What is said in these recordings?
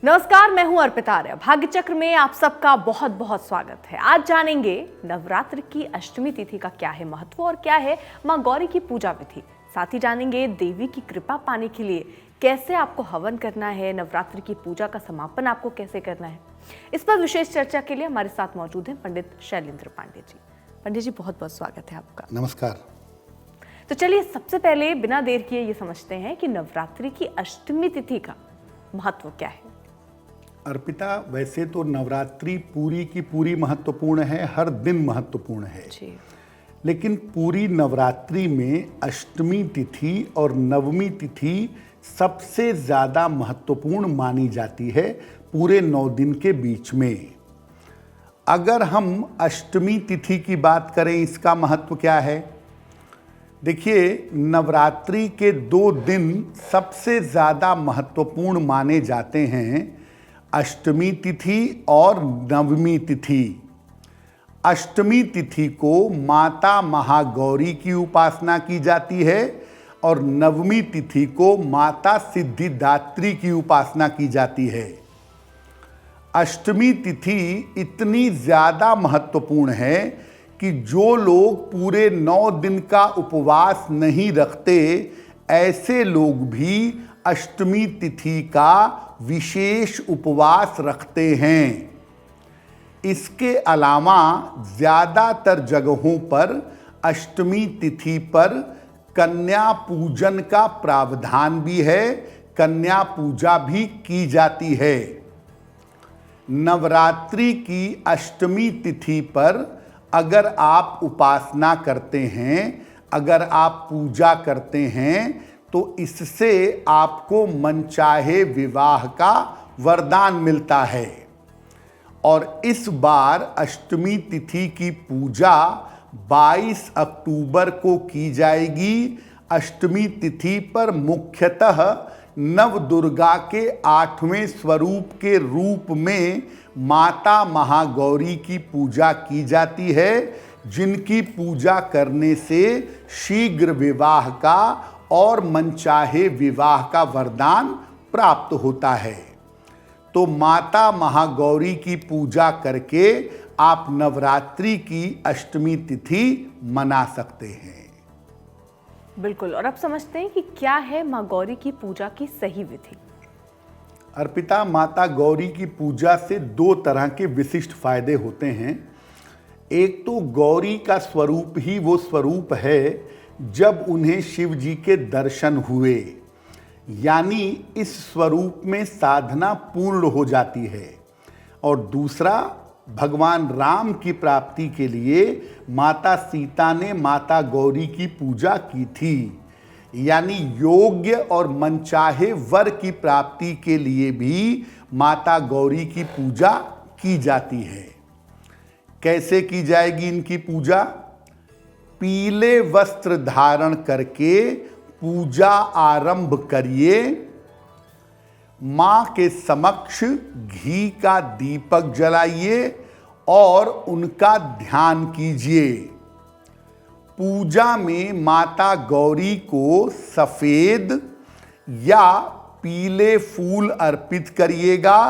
नमस्कार, मैं हूं अर्पिता आर्य। भाग्य चक्र में आप सबका बहुत बहुत स्वागत है। आज जानेंगे नवरात्र की अष्टमी तिथि का क्या है महत्व और क्या है मां गौरी की पूजा विधि। साथ ही जानेंगे देवी की कृपा पाने के लिए कैसे आपको हवन करना है, नवरात्र की पूजा का समापन आपको कैसे करना है। इस पर विशेष चर्चा के लिए हमारे साथ मौजूद हैं पंडित शैलेंद्र पांडे जी। पंडित जी, बहुत बहुत स्वागत है आपका। नमस्कार। तो चलिए सबसे पहले बिना देर किए ये समझते हैं कि नवरात्रि की अष्टमी तिथि का महत्व क्या है। अर्पिता, वैसे तो नवरात्रि पूरी की पूरी महत्वपूर्ण है, हर दिन महत्वपूर्ण है जी। लेकिन पूरी नवरात्रि में अष्टमी तिथि और नवमी तिथि सबसे ज़्यादा महत्वपूर्ण मानी जाती है पूरे 9 दिन के बीच में। अगर हम अष्टमी तिथि की बात करें, इसका महत्व क्या है? देखिए, नवरात्रि के 2 दिन सबसे ज़्यादा महत्वपूर्ण माने जाते हैं, अष्टमी तिथि और नवमी तिथि। अष्टमी तिथि को माता महागौरी की उपासना की जाती है और नवमी तिथि को माता सिद्धिदात्री की उपासना की जाती है। अष्टमी तिथि इतनी ज़्यादा महत्वपूर्ण है कि जो लोग पूरे 9 दिन का उपवास नहीं रखते, ऐसे लोग भी अष्टमी तिथि का विशेष उपवास रखते हैं। इसके अलावा ज़्यादातर जगहों पर अष्टमी तिथि पर कन्या पूजन का प्रावधान भी है, कन्या पूजा भी की जाती है। नवरात्रि की अष्टमी तिथि पर अगर आप उपासना करते हैं, अगर आप पूजा करते हैं, तो इससे आपको मनचाहे विवाह का वरदान मिलता है। और इस बार अष्टमी तिथि की पूजा 22 अक्टूबर को की जाएगी। अष्टमी तिथि पर मुख्यतः नव दुर्गा के 8वें स्वरूप के रूप में माता महागौरी की पूजा की जाती है, जिनकी पूजा करने से शीघ्र विवाह का और मनचाहे विवाह का वरदान प्राप्त होता है। तो माता महागौरी की पूजा करके आप नवरात्रि की अष्टमी तिथि मना सकते हैं। बिल्कुल। और अब समझते हैं कि क्या है मां गौरी की पूजा की सही विधि। अर्पिता, माता गौरी की पूजा से 2 तरह के विशिष्ट फायदे होते हैं। एक तो गौरी का स्वरूप ही वो स्वरूप है जब उन्हें शिव जी के दर्शन हुए, यानी इस स्वरूप में साधना पूर्ण हो जाती है। और दूसरा, भगवान राम की प्राप्ति के लिए माता सीता ने माता गौरी की पूजा की थी, यानी योग्य और मनचाहे वर की प्राप्ति के लिए भी माता गौरी की पूजा की जाती है। कैसे की जाएगी इनकी पूजा? पीले वस्त्र धारण करके पूजा आरंभ करिए। मां के समक्ष घी का दीपक जलाइए और उनका ध्यान कीजिए। पूजा में माता गौरी को सफेद या पीले फूल अर्पित करिएगा।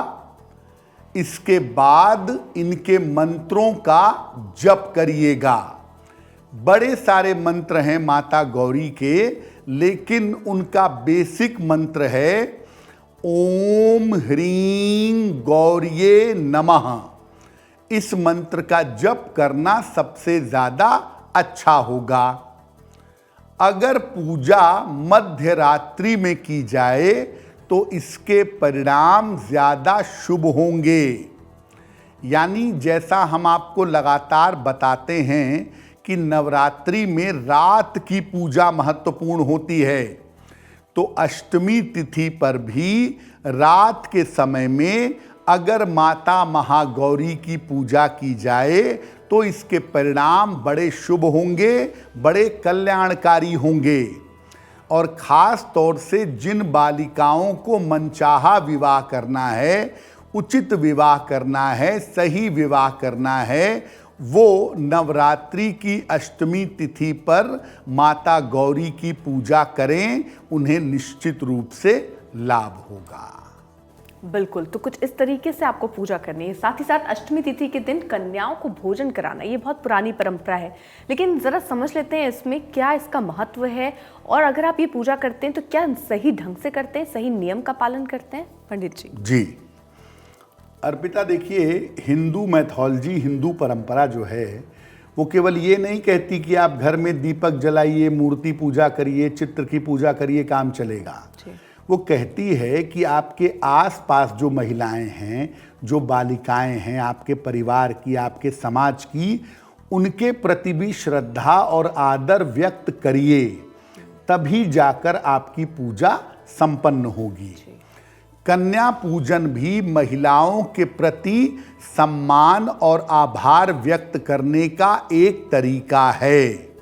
इसके बाद इनके मंत्रों का जप करिएगा। बड़े सारे मंत्र हैं माता गौरी के, लेकिन उनका बेसिक मंत्र है ओम ह्रीं गौरिये नमः। इस मंत्र का जप करना सबसे ज़्यादा अच्छा होगा। अगर पूजा मध्य रात्रि में की जाए तो इसके परिणाम ज़्यादा शुभ होंगे। यानी जैसा हम आपको लगातार बताते हैं कि नवरात्रि में रात की पूजा महत्वपूर्ण होती है, तो अष्टमी तिथि पर भी रात के समय में अगर माता महागौरी की पूजा की जाए तो इसके परिणाम बड़े शुभ होंगे, बड़े कल्याणकारी होंगे। और ख़ास तौर से जिन बालिकाओं को मनचाहा विवाह करना है, उचित विवाह करना है, सही विवाह करना है, वो नवरात्रि की अष्टमी तिथि पर माता गौरी की पूजा करें, उन्हें निश्चित रूप से लाभ होगा। बिल्कुल, तो कुछ इस तरीके से आपको पूजा करनी है। साथ ही साथ अष्टमी तिथि के दिन कन्याओं को भोजन कराना, ये बहुत पुरानी परंपरा है, लेकिन ज़रा समझ लेते हैं इसमें क्या इसका महत्व है, और अगर आप ये पूजा करते हैं तो क्या सही ढंग से करते हैं, सही नियम का पालन करते हैं पंडित जी? जी अर्पिता, देखिए, हिंदू मैथोलॉजी, हिंदू परंपरा जो है वो केवल ये नहीं कहती कि आप घर में दीपक जलाइए, मूर्ति पूजा करिए, चित्र की पूजा करिए, काम चलेगा। वो कहती है कि आपके आसपास जो महिलाएं हैं, जो बालिकाएं हैं, आपके परिवार की, आपके समाज की, उनके प्रति भी श्रद्धा और आदर व्यक्त करिए, तभी जाकर आपकी पूजा संपन्न होगी। कन्या पूजन भी महिलाओं के प्रति सम्मान और आभार व्यक्त करने का एक तरीका है।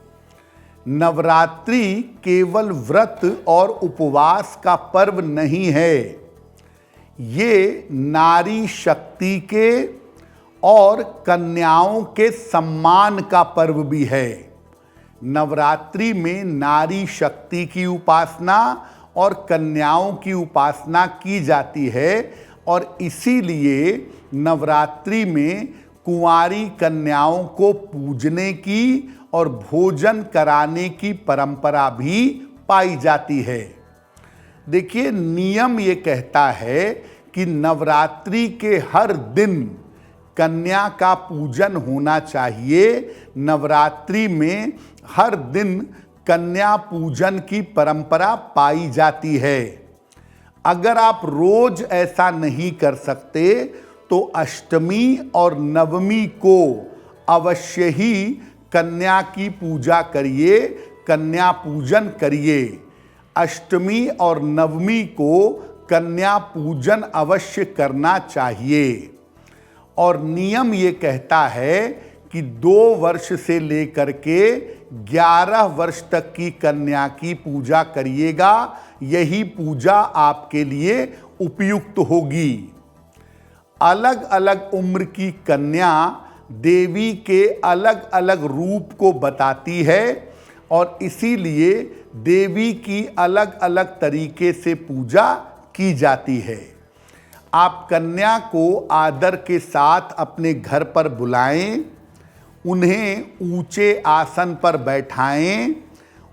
नवरात्रि केवल व्रत और उपवास का पर्व नहीं है, ये नारी शक्ति के और कन्याओं के सम्मान का पर्व भी है। नवरात्रि में नारी शक्ति की उपासना और कन्याओं की उपासना की जाती है, और इसीलिए नवरात्रि में कुंवारी कन्याओं को पूजने की और भोजन कराने की परंपरा भी पाई जाती है। देखिए, नियम ये कहता है कि नवरात्रि के हर दिन कन्या का पूजन होना चाहिए। नवरात्रि में हर दिन कन्या पूजन की परंपरा पाई जाती है। अगर आप रोज ऐसा नहीं कर सकते तो अष्टमी और नवमी को अवश्य ही कन्या की पूजा करिए, कन्या पूजन करिए। अष्टमी और नवमी को कन्या पूजन अवश्य करना चाहिए। और नियम ये कहता है कि 2 वर्ष से लेकर के 11 वर्ष तक की कन्या की पूजा करिएगा, यही पूजा आपके लिए उपयुक्त होगी। अलग अलग उम्र की कन्या देवी के अलग अलग रूप को बताती है, और इसीलिए देवी की अलग अलग तरीके से पूजा की जाती है। आप कन्या को आदर के साथ अपने घर पर बुलाएं, उन्हें ऊंचे आसन पर बैठाएं,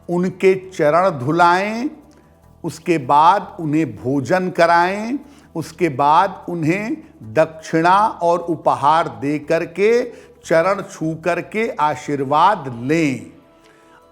उनके चरण धुलाएं, उसके बाद उन्हें भोजन कराएं, उसके बाद उन्हें दक्षिणा और उपहार दे करके, चरण छू करके आशीर्वाद लें।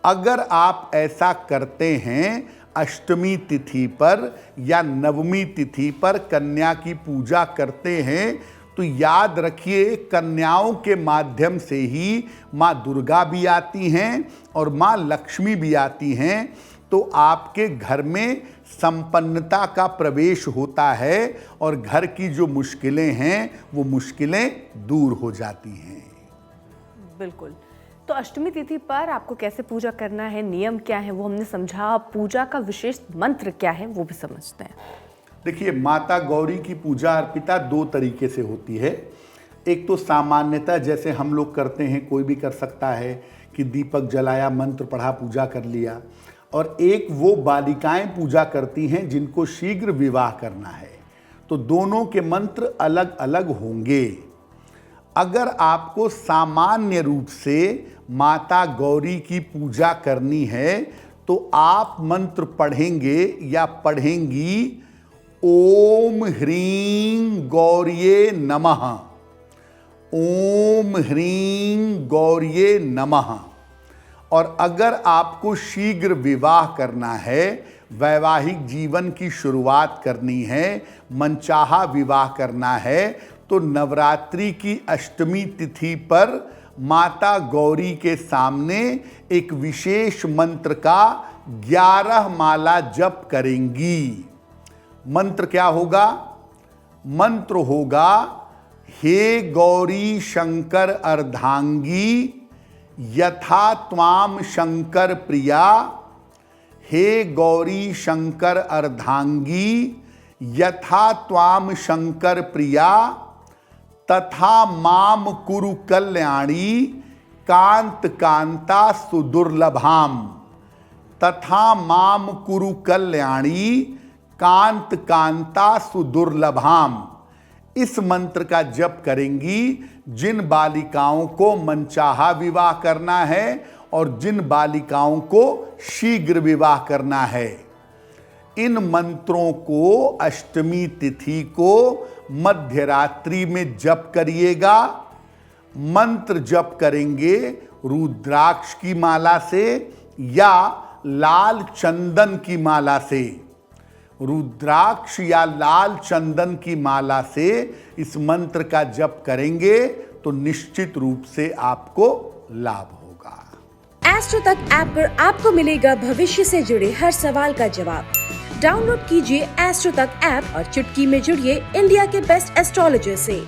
अगर आप ऐसा करते हैं, अष्टमी तिथि पर या नवमी तिथि पर कन्या की पूजा करते हैं, तो याद रखिए, कन्याओं के माध्यम से ही माँ दुर्गा भी आती हैं और माँ लक्ष्मी भी आती हैं। तो आपके घर में संपन्नता का प्रवेश होता है और घर की जो मुश्किलें हैं वो मुश्किलें दूर हो जाती हैं। बिल्कुल। तो अष्टमी तिथि पर आपको कैसे पूजा करना है, नियम क्या है, वो हमने समझा। पूजा का विशेष मंत्र क्या है वो भी समझते हैं। देखिए, माता गौरी की पूजा अर्पिता 2 तरीके से होती है। एक तो सामान्यतः जैसे हम लोग करते हैं, कोई भी कर सकता है कि दीपक जलाया, मंत्र पढ़ा, पूजा कर लिया। और एक वो बालिकाएं पूजा करती हैं जिनको शीघ्र विवाह करना है, तो दोनों के मंत्र अलग अलग होंगे। अगर आपको सामान्य रूप से माता गौरी की पूजा करनी है तो आप मंत्र पढ़ेंगे या पढ़ेंगी, ओम ह्रीं गौर्ये नमः, ओम ह्रीं गौर्ये नमः। और अगर आपको शीघ्र विवाह करना है, वैवाहिक जीवन की शुरुआत करनी है, मनचाहा विवाह करना है, तो नवरात्रि की अष्टमी तिथि पर माता गौरी के सामने एक विशेष मंत्र का 11 माला जप करेंगी। मंत्र क्या होगा? मंत्र होगा, हे गौरी शंकर अर्धांगी यथा त्वाम शंकर प्रिया, हे गौरी शंकर अर्धांगी यथा त्वाम शंकर प्रिया, तथा माम कुरु कल्याणी कांत कांता सुदुर्लभाम, तथा माम कुरु कल्याणी कांत कांता सुदुर्लभाम। इस मंत्र का जप करेंगी जिन बालिकाओं को मनचाहा विवाह करना है और जिन बालिकाओं को शीघ्र विवाह करना है। इन मंत्रों को अष्टमी तिथि को मध्य रात्रि में जप करिएगा। मंत्र जप करेंगे रुद्राक्ष की माला से या लाल चंदन की माला से। रुद्राक्ष या लाल चंदन की माला से इस मंत्र का जप करेंगे तो निश्चित रूप से आपको लाभ होगा। एस्ट्रो तक ऐप पर आपको मिलेगा भविष्य से जुड़े हर सवाल का जवाब। डाउनलोड कीजिए एस्ट्रो तक ऐप और चुटकी में जुड़िए इंडिया के बेस्ट एस्ट्रोलॉजर से।